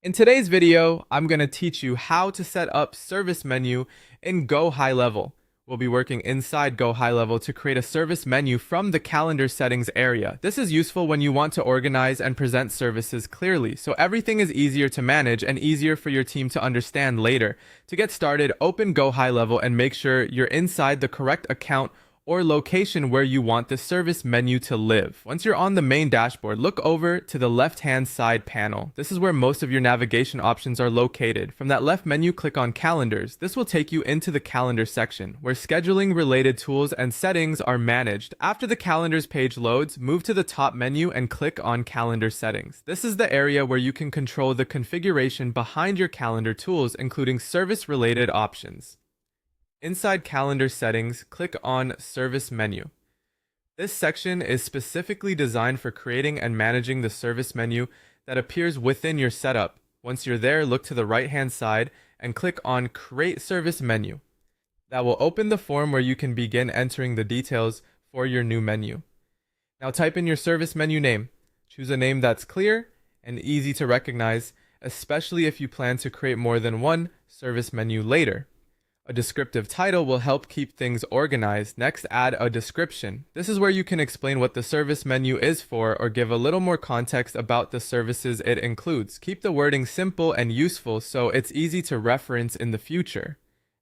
In today's video, I'm going to teach you how to set up service menu in Gohighlevel. We'll be working inside Gohighlevel to create a service menu from the calendar settings area. This is useful when you want to organize and present services clearly, so everything is easier to manage and easier for your team to understand later. To get started, open Gohighlevel and make sure you're inside the correct account or location where you want the service menu to live. Once you're on the main dashboard, look over to the left-hand side panel. This is where most of your navigation options are located. From that left menu, click on Calendars. This will take you into the Calendar section, where scheduling-related tools and settings are managed. After the Calendars page loads, move to the top menu and click on Calendar Settings. This is the area where you can control the configuration behind your calendar tools, including service-related options. Inside Calendar Settings, click on Service Menu. This section is specifically designed for creating and managing the service menu that appears within your setup. Once you're there, look to the right-hand side and click on Create Service Menu. That will open the form where you can begin entering the details for your new menu. Now type in your service menu name. Choose a name that's clear and easy to recognize, especially if you plan to create more than one service menu later. A descriptive title will help keep things organized. Next, add a description. This is where you can explain what the service menu is for or give a little more context about the services it includes. Keep the wording simple and useful so it's easy to reference in the future.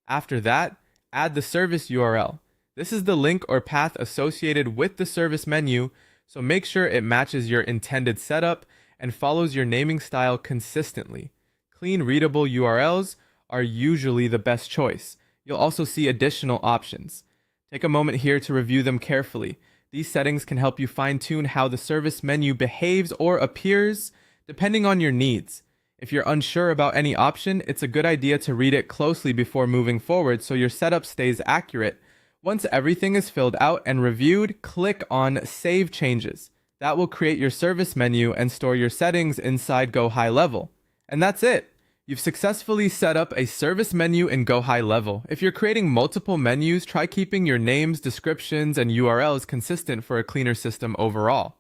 After that, add the service URL. This is the link or path associated with the service menu, so make sure it matches your intended setup and follows your naming style consistently. Clean, readable URLs are usually the best choice. You'll also see additional options. Take a moment here to review them carefully. These settings can help you fine-tune how the service menu behaves or appears depending on your needs. If you're unsure about any option, it's a good idea to read it closely before moving forward so your setup stays accurate. Once everything is filled out and reviewed, click on Save Changes. That will create your service menu and store your settings inside Gohighlevel. And that's it. You've successfully set up a service menu in Gohighlevel. If you're creating multiple menus, try keeping your names, descriptions, and URLs consistent for a cleaner system overall.